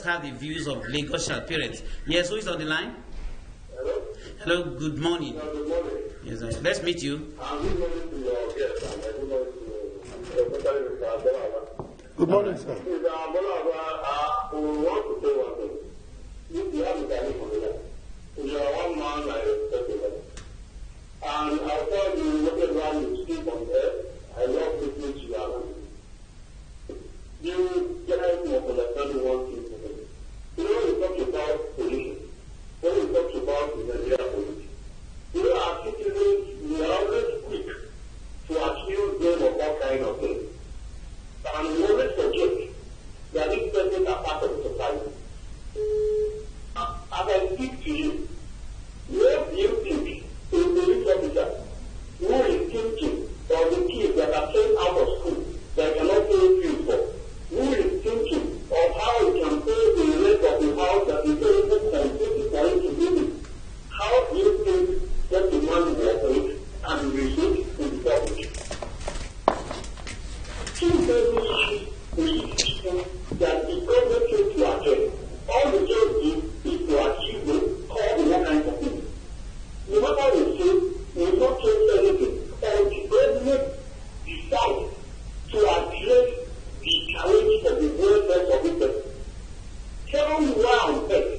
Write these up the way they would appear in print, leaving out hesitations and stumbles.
Have the views of Lagosian parents. Yes, who is on the line? Hello. Hello, good morning. Good morning. Yes, let's meet you. Good morning to your guest and good morning to Mr. Gbola. Good morning, sir. Mr. Gbola, we want to say one thing. If you have a family for that, you are one man I respect you. And I'll tell you, whatever you speak on air, I love listening to you. You get out of understanding one thing. You know, we talk about pollution. When we talk about the Nigeria pollution, you know, our citizens, we are always quick to accuse them of all kind of things. And we always forget that these persons are part of society. As I speak to you, what do you think a police officer who is thinking of the kids that are sent out of school that cannot pay fees for? Who is thinking of how he can pay the rent of the house that is able to completely for him to live in? How do you think that the man will operate and result in the public? Two very issues that the government came to attend. All the just do is to achieve all the kinds of things. No matter what we say, we will not change anything. Or the government decides to address the challenge of the welfare of the person. Tell me why on earth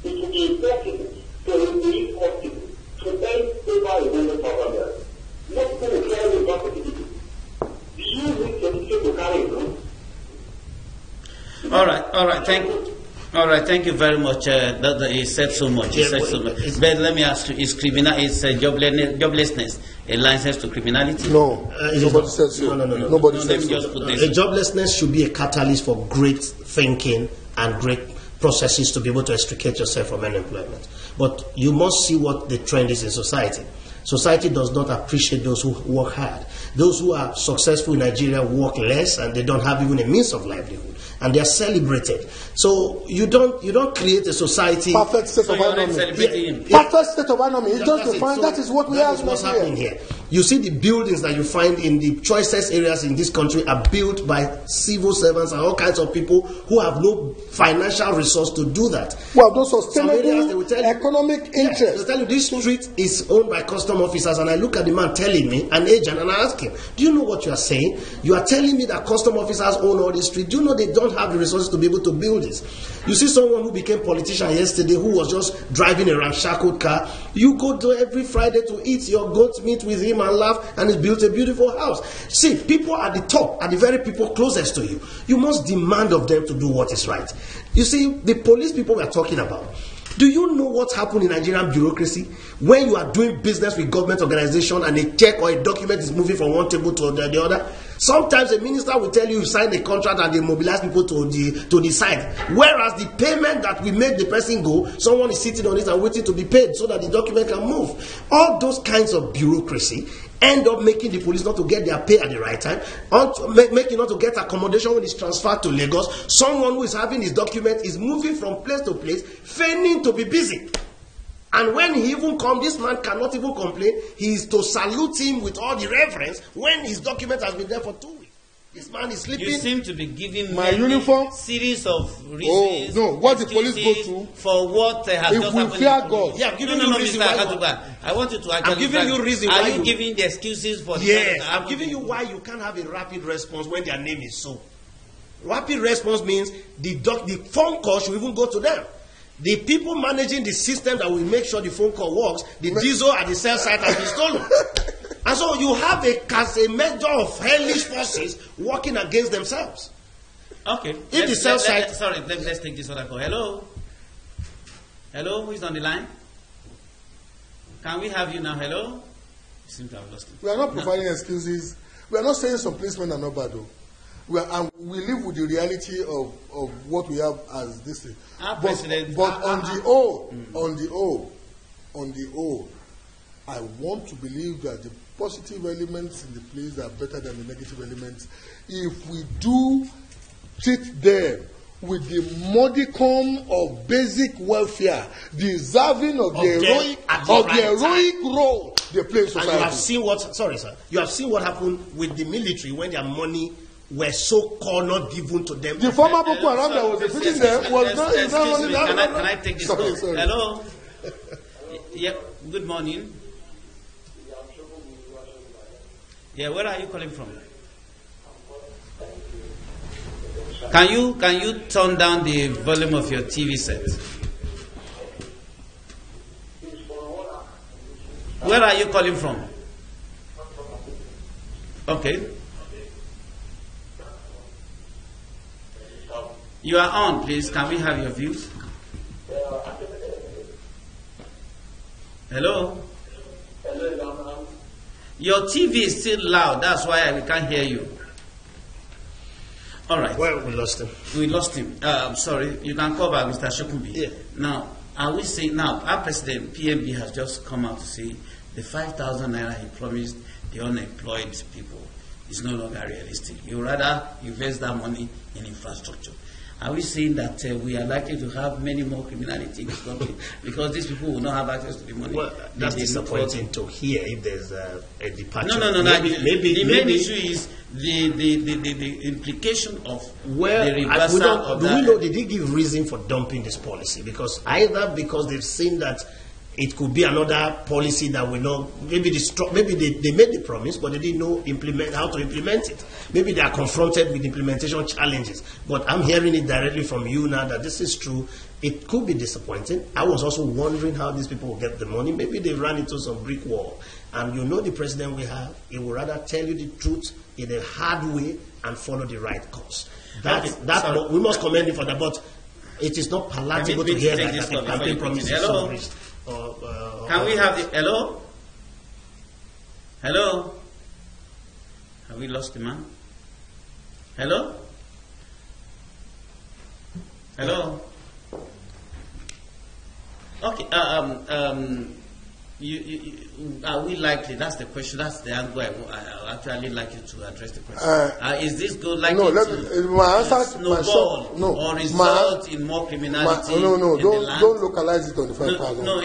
it will be impossible for a police hospital to earn over $100,000. What people will carry about the people? Do you need to carry it on? All right, thank you very much. He said so much. But let me ask you: is joblessness a license to criminality? No, nobody says so. No. Nobody says so. Joblessness should be a catalyst for great thinking and great processes to be able to extricate yourself from unemployment. But you must see what the trend is in society. Society does not appreciate those who work hard. Those who are successful in Nigeria work less and they don't have even a means of livelihood. And they are celebrated. So you don't create a society. Perfect state of economy. Perfect state of economy. It's just defined. That is what we have. What's happening here. You see the buildings that you find in the choicest areas in this country are built by civil servants and all kinds of people who have no financial resource to do that. Well, those sustainable economic interests. They'll tell you this street is owned by custom officers, and I look at the man telling me, an agent, and I ask him, do you know what you are saying? You are telling me that custom officers own all this street. Do you know they don't have the resources to be able to build this? You see someone who became politician yesterday who was just driving a ramshackle car. You go to every Friday to eat your goat meat with him and laugh, and he's built a beautiful house. See, people at the top, are the very people closest to you. You must demand of them to do what is right. You see, the police people we are talking about, do you know what's happened in Nigerian bureaucracy? When you are doing business with government organization and a check or a document is moving from one table to the other, sometimes a minister will tell you sign a contract and they mobilize people to the side. Whereas the payment that we make the person go, someone is sitting on it and waiting to be paid so that the document can move. All those kinds of bureaucracy end up making the police not to get their pay at the right time, making not to get accommodation when it's transferred to Lagos. Someone who is having his document is moving from place to place, feigning to be busy. And when he even comes, this man cannot even complain. He is to salute him with all the reverence when his document has been there for 2 weeks. This man is sleeping. You seem to be giving my uniform series of reasons. Oh no! What the police go through for what has if just we happened? fear God. Yeah, I'm giving you reason why. Akatugba, I want you to actually. I'm giving you reason why. Are you giving the excuses for? Yes, I'm giving you why you can't have a rapid response when their name is so. Rapid response means the phone call should even go to them. The people managing the system that will make sure the phone call works, the diesel at the cell site has been stolen. And so you have a measure of hellish forces working against themselves. Okay. If the cell site... let's take this other call. Hello? Hello? Who is on the line? Can we have you now? Hello? You seem to have lost it. We are not providing excuses. We are not saying some policemen are not bad though. We live with the reality of what we have as this thing. But on the whole, I want to believe that the positive elements in the place are better than the negative elements. If we do treat them with the modicum of basic welfare, deserving of the heroic role they play in society. And you have seen what happened with the military when their money were so-called not given to them. The former Boko Haram that was defeating them was not. Can I take this call? Sorry. Hello. Yeah. Good morning. Yeah. Where are you calling from? Can you turn down the volume of your TV set? Where are you calling from? Okay. You are on, please. Can we have your views? Hello? Your TV is still loud. That's why we can't hear you. All right. Well, we lost him. We lost him. I'm sorry. You can call back Mr. Shokubi. Yeah. Now, are we saying now, our president, PMB, has just come out to say the 5,000 naira he promised the unemployed people is no longer realistic. You rather invest that money in infrastructure. Are we saying that we are likely to have many more criminality in this country because these people will not have access to the money? Well, that's disappointing to hear if there's a departure. No. Maybe the main issue is the implication of the reversal of that. Do we know, did they give reason for dumping this policy? Because either because they've seen that it could be another policy that will not, maybe they made the promise, but they didn't know how to implement it. Maybe they are confronted with implementation challenges. But I'm hearing it directly from you now that this is true. It could be disappointing. I was also wondering how these people will get the money. Maybe they ran into some brick wall. And you know the president we have, he will rather tell you the truth in a hard way and follow the right course. We must commend him for that, but it is not palatable to hear that the campaign promise is so rich. Can we have the hello? Hello? Have we lost the man? Hello? Hello? Okay. Are we likely? That's the question. That's the angle I actually like you to address the question. Is this good? Like no, my answer, snowball or result in more criminality? Don't localize it on the 5,000. No,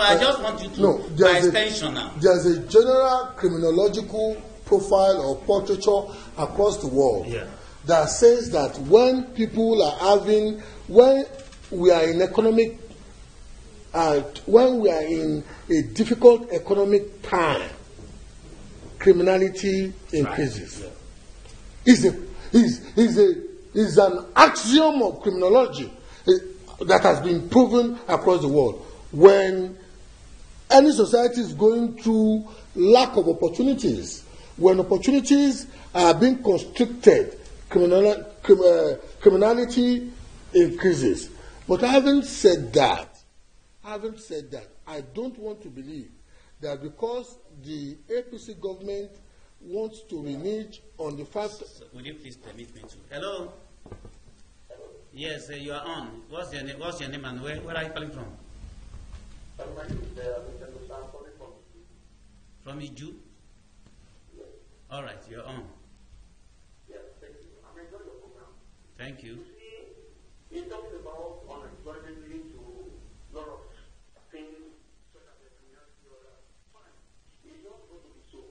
I just want you to by extension now. There's a general criminological profile or portraiture across the world that says that when we are in economic when we are in a difficult economic time, criminality increases. Is an axiom of criminology that has been proven across the world. When any society is going through lack of opportunities, when opportunities are being constricted, criminality increases. But having said that, I don't want to believe that because the APC government wants to renege on the fact. Will you please permit me to? Hello. Yes, you are on. What's your name and where are you calling from? From Iju? Yes. All right, you're on. Yes, thank you. I'm enjoying your program. Thank you. He talks about unemployment leading to a lot of things such as the community or that. Fine. It's not going to be so.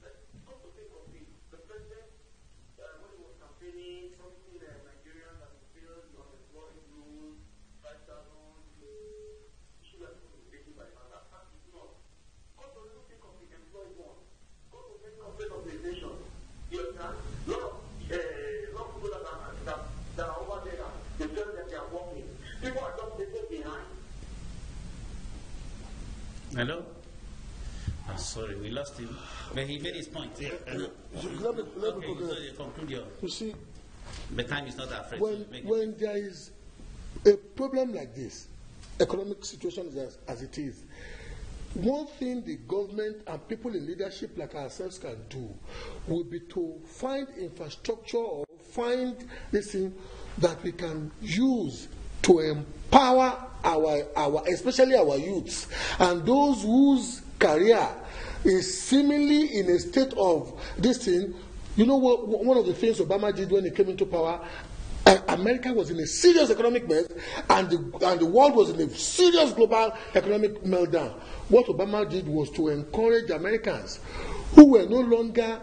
But come to think of it, the president, when he was campaigning, promising the Nigerians that he build the unemployment rules, 5,000, should have been taken by hand. That's not. Come to think of the employed one. Come to think of the organization. You understand? A lot of people that are over there, they tell that they are working. People are just sitting behind. Hello? I'm sorry, we lost him. But he made his point. Yeah. Let me conclude your. You see, but time is not afraid. When there is a problem like this, economic situation as it is, one thing the government and people in leadership like ourselves can do would be to find infrastructure or find this thing that we can use to empower our especially our youths and those whose career is seemingly in a state of this thing. You know what? One of the things Obama did when he came into power, America was in a serious economic mess, and the world was in a serious global economic meltdown. What Obama did was to encourage Americans who were no longer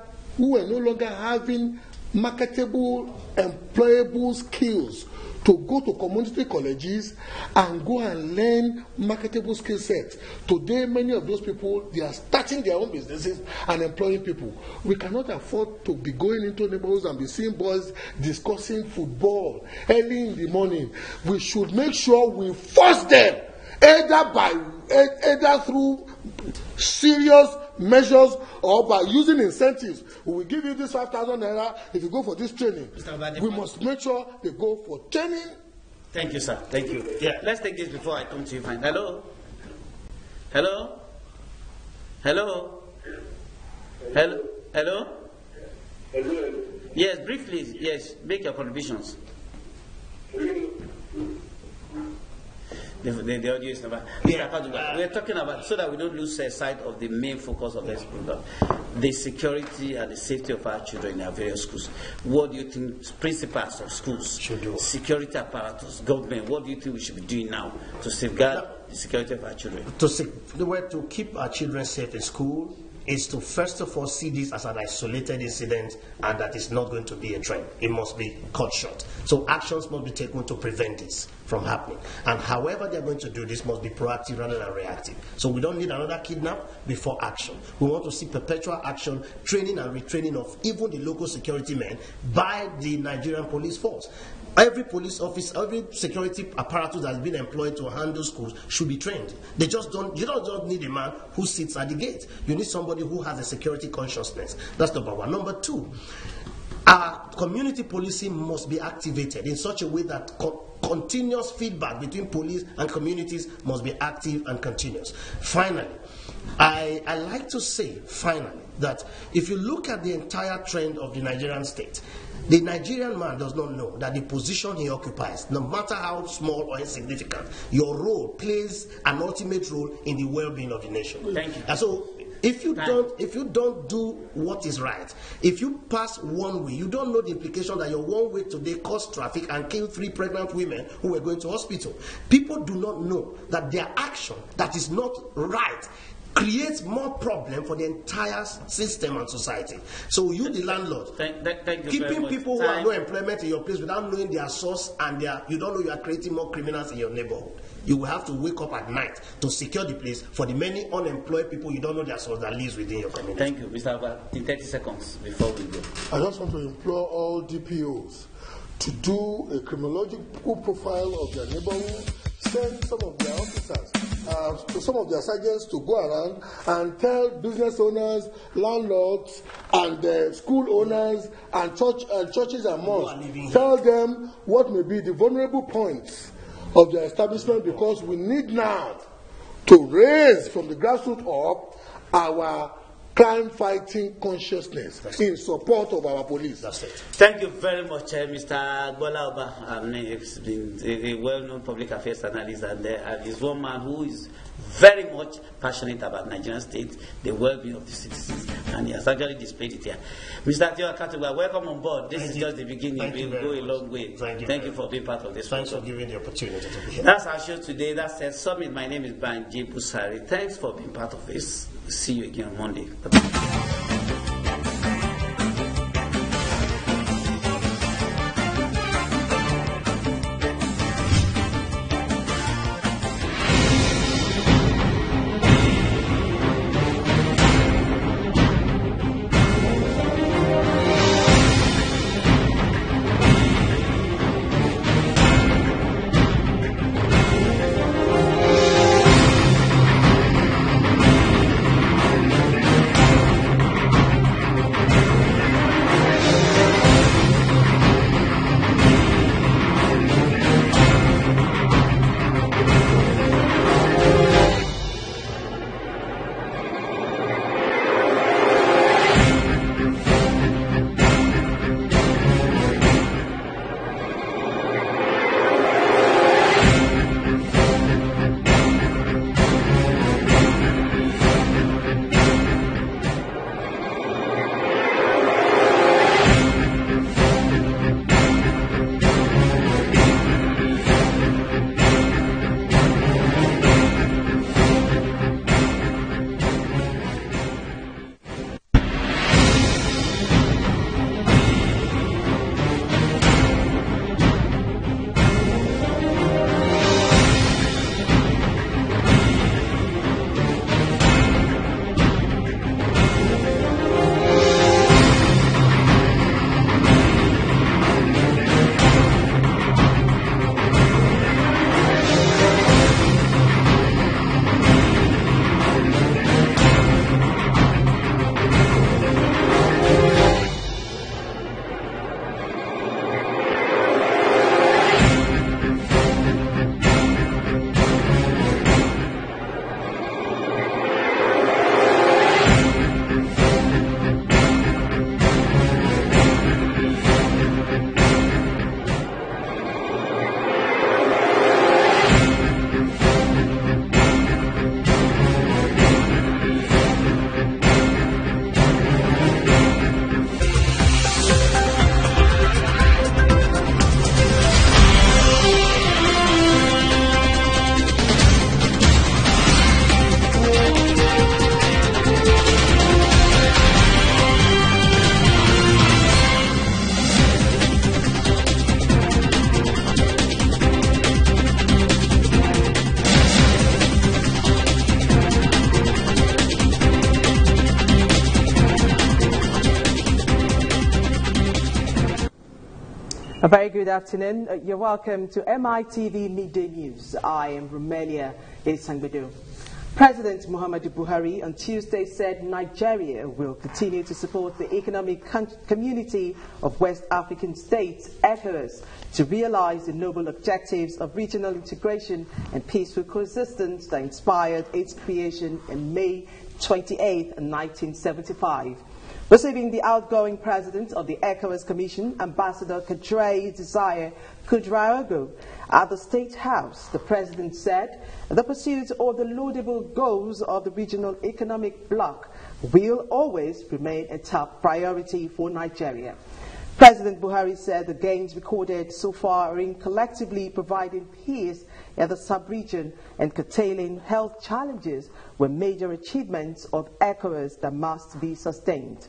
having marketable, employable skills to go to community colleges and go and learn marketable skill sets. Today, many of those people, they are starting their own businesses and employing people. We cannot afford to be going into neighborhoods and be seeing boys discussing football early in the morning. We should make sure we force them, either through serious measures or by using incentives. We will give you this 5,000 naira if you go for this training. We must make sure they go for training. Thank you, sir. Thank you. Yeah, let's take this before I come to you. Fine. Hello? Hello? Hello? Hello? Hello? Yes, briefly. Yes, make your contributions. The audio is never. Mr. Akatugba, we're talking about, so that we don't lose sight of the main focus of this program, the security and the safety of our children in our various schools. What do you think principals of schools should do? Security apparatus, government, what do you think we should be doing now to safeguard the security of our children? The way to keep our children safe in school is to first of all see this as an isolated incident and that it's not going to be a trend. It must be cut short. So actions must be taken to prevent this from happening. And however they're going to do this must be proactive rather than reactive. So we don't need another kidnap before action. We want to see perpetual action, training and retraining of even the local security men by the Nigerian police force. Every police office, every security apparatus that has been employed to handle schools should be trained. You don't just need a man who sits at the gate. You need somebody who has a security consciousness. That's number one. Number two, our community policing must be activated in such a way that continuous feedback between police and communities must be active and continuous. Finally, I like to say, that if you look at the entire trend of the Nigerian state, the Nigerian man does not know that the position he occupies, no matter how small or insignificant, your role plays an ultimate role in the well-being of the nation. Thank you. And so, if you don't do what is right, if you pass one way, you don't know the implication that your one way today caused traffic and killed 3 pregnant women who were going to hospital. People do not know that their action that is not right creates more problem for the entire system and society. So you, the landlord, thank you keeping people who have no employment in your place without knowing their source and you don't know you are creating more criminals in your neighborhood. You will have to wake up at night to secure the place for the many unemployed people you don't know their source that lives within your community. Thank you, Mr. Abba. In 30 seconds before we go. I just want to implore all DPOs to do a criminological profile of their neighborhood, send some of their officers, to some of their sergeants to go around and tell business owners, landlords, and school owners, and churches and mosques, tell them what may be the vulnerable points of their establishment, because we need now to raise from the grassroots up our crime-fighting consciousness in support of our police. That's it. Thank you very much, Mr. Gbola. He's been a well-known public affairs analyst, and he's one man who is very much passionate about Nigerian state, the well-being of the citizens, and he has actually displayed it here. Mr. Theo Akatugba, welcome on board. This is just the beginning. We will go a long way. Thank you for being part of this. Thanks for giving the opportunity to be here. That's our show today. That's the summit. My name is Banji Busari. Thanks for being part of this. See you again on Monday. good afternoon. You're welcome to MITV Midday News. I am Romelia Esangbedo. President Muhammadu Buhari on Tuesday said Nigeria will continue to support the economic community of West African states, ECOWAS, to realize the noble objectives of regional integration and peaceful coexistence that inspired its creation in May 28, 1975. Receiving the outgoing president of the ECOWAS Commission, Ambassador Kadre Desire Kudraogo, at the State House, the president said the pursuit of the laudable goals of the regional economic bloc will always remain a top priority for Nigeria. President Buhari said the gains recorded so far are in collectively providing peace in the sub-region and curtailing health challenges were major achievements of ECOWAS that must be sustained.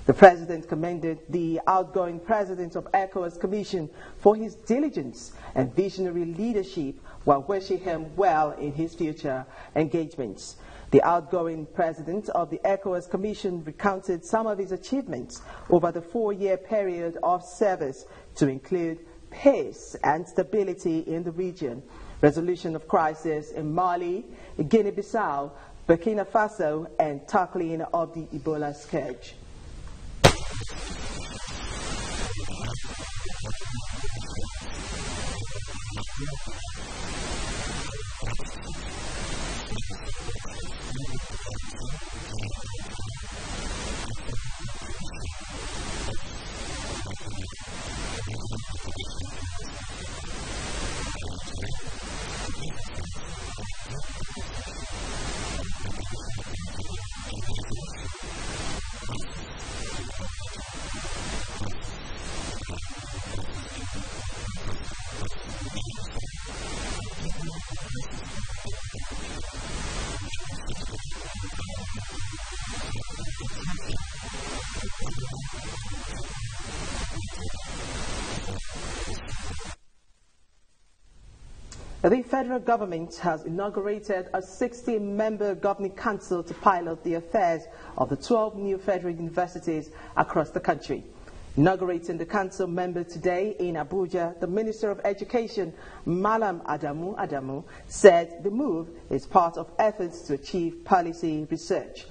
The president commended the outgoing president of ECOWAS Commission for his diligence and visionary leadership while wishing him well in his future engagements. The outgoing president of the ECOWAS Commission recounted some of his achievements over the 4-year period of service, to include peace and stability in the region, resolution of crisis in Mali, Guinea-Bissau, Burkina Faso, and tackling of the Ebola scourge. The federal government has inaugurated a 60-member governing council to pilot the affairs of the 12 new federal universities across the country. Inaugurating the council member today in Abuja, the Minister of Education, Malam Adamu, said the move is part of efforts to achieve policy research.